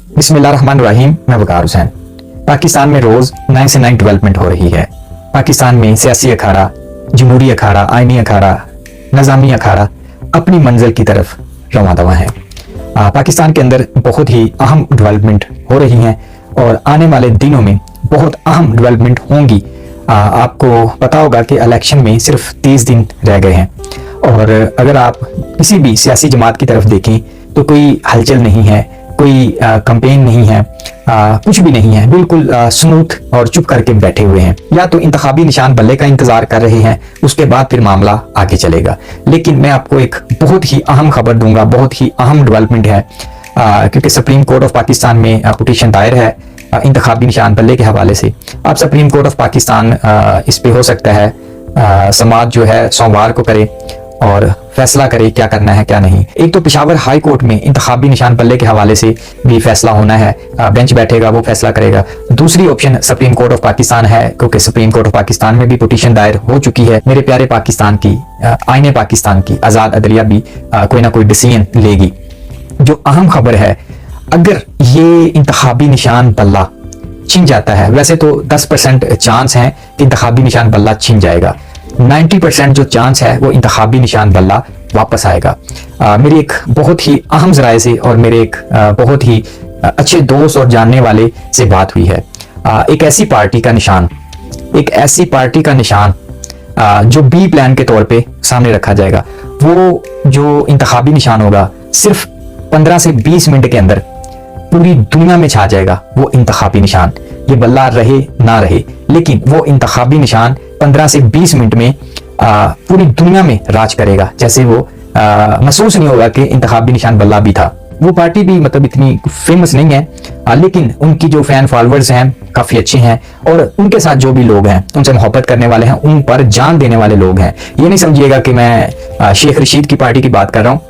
बिस्मिल्लाहिर्रहमानिर्रहीम। मैं वकार हुसैन। पाकिस्तान में रोज नए से नई डेवलपमेंट हो रही है। पाकिस्तान में सियासी अखाड़ा, जमहूरी अखाड़ा, आइनी अखाड़ा, निज़ामी अखाड़ा अपनी मंजिल की तरफ रवां दवा है। पाकिस्तान के अंदर बहुत ही अहम डेवलपमेंट हो रही हैं और आने वाले दिनों में बहुत अहम डेवलपमेंट होंगी। आपको पता होगा कि इलेक्शन में सिर्फ 30 दिन रह गए हैं और अगर आप किसी भी सियासी जमात की तरफ देखें तो कोई हलचल नहीं है, कोई कैंपेन नहीं है, कुछ भी नहीं है, बिल्कुल स्मूथ और चुप करके बैठे हुए हैं। या तो इंतखाबी निशान बल्ले का इंतजार कर रहे हैं, उसके बाद फिर मामला आगे चलेगा। लेकिन मैं आपको एक बहुत ही अहम खबर दूंगा, बहुत ही अहम डेवलपमेंट है, क्योंकि सुप्रीम कोर्ट ऑफ पाकिस्तान में पिटीशन दायर है इंतखाबी निशान बल्ले के हवाले से। अब सुप्रीम कोर्ट ऑफ पाकिस्तान इस पे हो सकता है समाअत जो है सोमवार को करे और फैसला करे क्या करना है क्या नहीं। एक तो पेशावर हाई कोर्ट में इंतखाबी निशान बल्ले के हवाले से भी फैसला होना है, बेंच बैठेगा, वो फैसला करेगा। दूसरी option supreme court of Pakistan है, क्योंकि सुप्रीम कोर्ट ऑफ पाकिस्तान में भी पिटीशन दायर हो चुकी है। मेरे प्यारे पाकिस्तान की, आईने पाकिस्तान की आजाद अदलिया भी कोई ना कोई डिसीजन लेगी। जो अहम खबर है, अगर ये इंतखाबी निशान बल्ला छिन जाता है, वैसे तो 10% चांस है कि इंतखाबी निशान बल्ला छिन जाएगा, 90% जो चांस है वो इंतखाबी निशान बल्ला वापस आएगा। मेरी एक बहुत ही अहम जराए से और मेरे एक बहुत ही अच्छे दोस्त और जानने वाले से बात हुई है। एक ऐसी पार्टी का निशान, एक ऐसी पार्टी का निशान जो बी प्लान के तौर पे सामने रखा जाएगा, वो जो इंतखाबी निशान होगा सिर्फ 15 से 20 मिनट के अंदर पूरी दुनिया में छा जाएगा। वो इंतखाबी निशान, ये बल्ला रहे ना रहे, लेकिन वो इंतखाबी निशान 15 से 20 मिनट में पूरी दुनिया में राज करेगा। जैसे वो महसूस नहीं होगा कि इंतखाबी निशान बल्ला भी था। वो पार्टी भी मतलब इतनी फेमस नहीं है, लेकिन उनकी जो फैन फॉलोअर्स हैं काफी अच्छे हैं और उनके साथ जो भी लोग हैं, उनसे मोहब्बत करने वाले हैं, उन पर जान देने वाले लोग हैं। ये नहीं समझिएगा कि मैं शेख रशीद की पार्टी की बात कर रहा हूँ,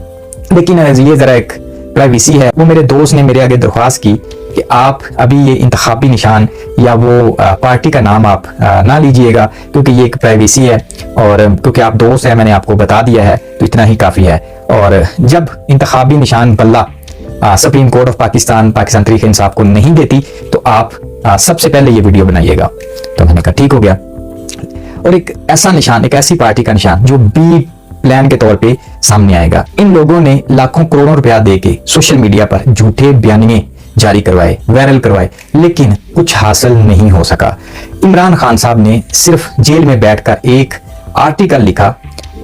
लेकिन ये जरा एक प्राइवेसी है। वो मेरे दोस्त ने मेरे आगे दरख्वास्त की कि आप अभी ये इंतखाबी निशान या वो पार्टी का नाम आप ना लीजिएगा, क्योंकि ये एक प्राइवेसी है और क्योंकि आप दोस्त हैं, मैंने आपको बता दिया है तो इतना ही काफ़ी है। और जब इंतखाबी निशान बल्ला supreme court of Pakistan Tehreek Insaf को नहीं देती तो आप सबसे पहले ये वीडियो बनाइएगा। तो मैंने कहा ठीक हो गया। और एक ऐसा निशान, एक ऐसी पार्टी का निशान जो बी प्लान के तौर पे सामने आएगा। इन लोगों ने लाखों करोड़ों रुपया देके सोशल मीडिया पर झूठे बयानिए जारी करवाए, वायरल करवाए, लेकिन कुछ हासिल नहीं हो सका। इमरान खान साहब ने सिर्फ जेल में बैठकर एक आर्टिकल लिखा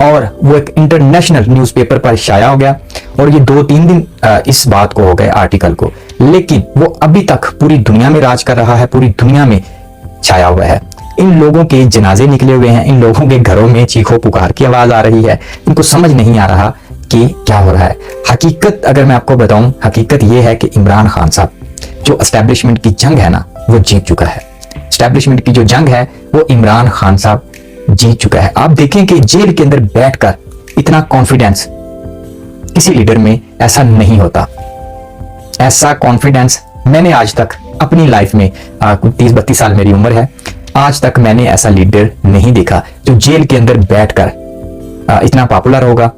और वो एक इंटरनेशनल न्यूज़पेपर पर शाया हो गया और ये 2-3 दिन इस बात को हो गए आर्टिकल को, लेकिन वो अभी तक पूरी दुनिया में राज कर रहा है, पूरी दुनिया में छाया हुआ है। इन लोगों के जनाजे निकले हुए हैं, इन लोगों के घरों में चीखों पुकार की आवाज आ रही है। इनको समझ नहीं आ रहा कि क्या हो रहा है। हकीकत अगर मैं आपको बताऊं, हकीकत ये है कि इमरान खान साहब जो एस्टेब्लिशमेंट की जंग है ना, वो जीत चुका है। एस्टेब्लिशमेंट की जो जंग है वो इमरान खान साहब जीत चुका है। आप देखें कि जेल के अंदर बैठकर इतना कॉन्फिडेंस किसी लीडर में ऐसा नहीं होता। ऐसा कॉन्फिडेंस मैंने आज तक अपनी लाइफ में 30-32 साल मेरी उम्र है, आज तक मैंने ऐसा लीडर नहीं देखा जो जेल के अंदर बैठकर इतना पॉपुलर होगा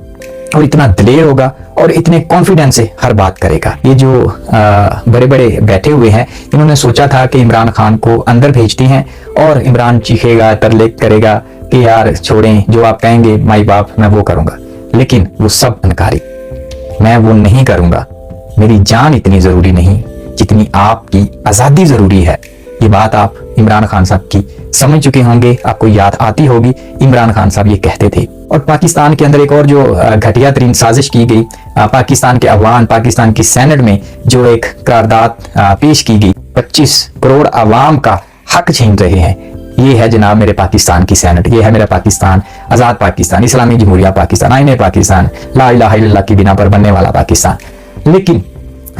और इतना दिलेर होगा और इतने कॉन्फिडेंस से हर बात करेगा। ये जो बड़े बड़े बैठे हुए हैं, इन्होंने सोचा था कि इमरान खान को अंदर भेजते हैं और इमरान चीखेगा, तरले करेगा कि यार छोड़ें, जो आप कहेंगे माई बाप मैं वो करूंगा, लेकिन वो सब अनकारी। मैं वो नहीं करूंगा, मेरी जान इतनी जरूरी नहीं जितनी आपकी आजादी जरूरी है। ये बात आप इमरान खान साहब की समझ चुके होंगे, आपको याद आती होगी, इमरान खान साहब ये कहते थे। और पाकिस्तान के अंदर एक और जो घटिया तरीन साजिश की गई, पाकिस्तान के अवाम, पाकिस्तान की सेनेट में जो एक करारदाद पेश की गई, 25 करोड़ अवाम का हक छीन रहे हैं। ये है जनाब मेरे पाकिस्तान की सेनेट, ये है मेरा पाकिस्तान, आजाद पाकिस्तान, इस्लामी जमहूरिया पाकिस्तान, आईने पाकिस्तान, ला इलाहा इल्लल्लाह की बिना पर बनने वाला पाकिस्तान। लेकिन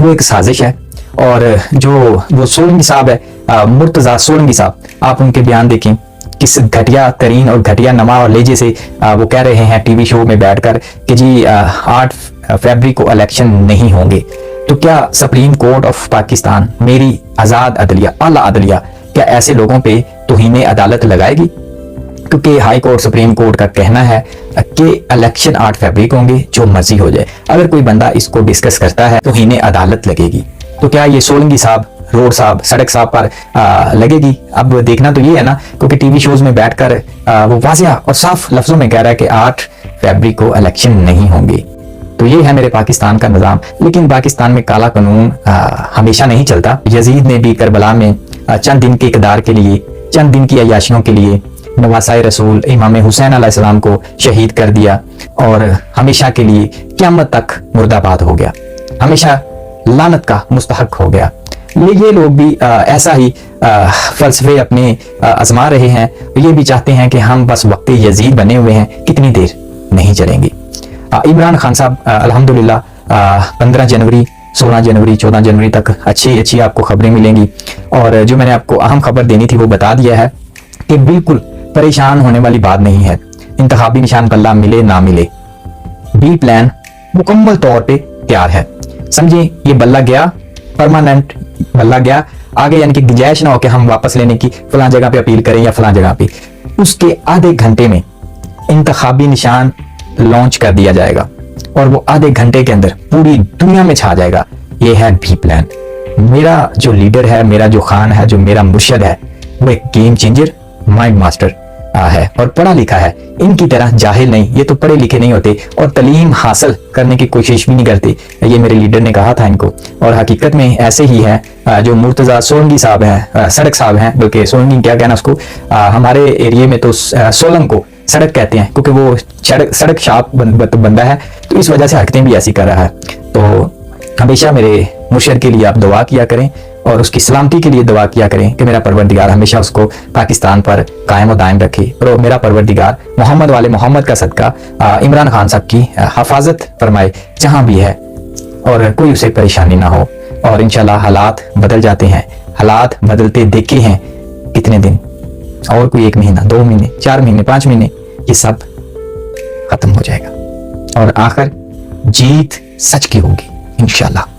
वो एक साजिश है। और जो वो सोलंकी साहब है, मुर्तजा सोलंकी साहब, आप उनके बयान देखें किस घटिया तरीन और घटिया नमा और लेजे से वो कह रहे हैं टीवी शो में बैठकर कि जी 8 फरवरी को इलेक्शन नहीं होंगे। तो क्या सुप्रीम कोर्ट ऑफ पाकिस्तान, मेरी आजाद अदलिया, आला अदलिया, क्या ऐसे लोगों पे तौहीन अदालत लगाएगी? क्योंकि हाई कोर्ट, सुप्रीम कोर्ट का कहना है कि इलेक्शन 8 फरवरी को होंगे, जो मर्जी हो जाए। अगर कोई बंदा इसको डिस्कस करता है तौहीन अदालत लगेगी। तो क्या ये सोलंकी साहब, रोड साहब, सड़क साहब पर लगेगी? अब देखना तो ये है ना, क्योंकि टीवी शोज में बैठकर वो वाज़िया और साफ लफ्जों में कह रहा है कि 8 फरवरी को इलेक्शन नहीं होंगे। तो ये है मेरे पाकिस्तान का निज़ाम। लेकिन पाकिस्तान में काला कानून हमेशा नहीं चलता। यजीद ने भी करबला में चंद दिन के इक़दार के लिए, चंद दिन की अय्याशियों के लिए नवासाए रसूल इमाम हुसैन अलैहिस्सलाम को शहीद कर दिया और हमेशा के लिए क़यामत तक मुर्दाबाद हो गया, हमेशा लानत का मुस्तहक हो गया। ये लोग भी ऐसा ही फलसफे अपने आजमा रहे हैं। ये भी चाहते हैं कि हम बस वक्त यजीद बने हुए हैं, कितनी देर नहीं चलेंगे। इमरान खान साहब अल्हम्दुलिल्लाह 15 जनवरी, 16 जनवरी, 14 जनवरी तक अच्छी आपको खबरें मिलेंगी। और जो मैंने आपको अहम खबर देनी थी वो बता दिया है कि बिल्कुल परेशान होने वाली बात नहीं है। इंतखाबी निशान बल्ला मिले ना मिले, बी प्लान मुकम्मल तौर पे तैयार है। समझे, ये बल्ला गया, परमानेंट बल्ला गया आगे, यानी कि गुंजाइश ना हो कि हम वापस लेने की, फलां जगह पे अपील करें या फलां जगह पे। उसके आधे घंटे में इंतखाबी निशान लॉन्च कर दिया जाएगा और वो आधे घंटे के अंदर पूरी दुनिया में छा जाएगा। ये है बी प्लान। मेरा जो लीडर है, मेरा जो खान है, जो मेरा मुर्शद है, वो एक गेम चेंजर, माइंड मास्टर है और पढ़ा लिखा है। इनकी तरह जाहिल नहीं, ये तो पढ़े लिखे नहीं होते और तालीम हासिल करने की कोशिश भी नहीं करते। ये मेरे लीडर ने कहा था इनको, और हकीकत में ऐसे ही है। जो मुर्तजा सोलंकी साहब हैं, सड़क साहब हैं, बल्कि सोलंकी क्या कहना उसको, हमारे एरिया में तो सोलंग को सड़क कहते हैं, क्योंकि वो सड़क शाप बंदा है, तो इस वजह से हरकतें भी ऐसी कर रहा है। तो हमेशा मेरे मुर्शद के लिए आप दुआ किया करें और उसकी सलामती के लिए दुआ किया करें कि मेरा परवरदिगार हमेशा उसको पाकिस्तान पर कायम और दायम रखे। और मेरा परवरदिगार मोहम्मद वाले मोहम्मद का सदका इमरान खान साहब की हिफाजत फरमाए जहां भी है, और कोई उसे परेशानी ना हो। और इंशाल्लाह हालात बदल जाते हैं, हालात बदलते देखे हैं कितने दिन, और कोई 1 महीना, 2 महीने, 4 महीने, 5 महीने, ये सब खत्म हो जाएगा और आखिर जीत सच की होगी इंशाल्लाह।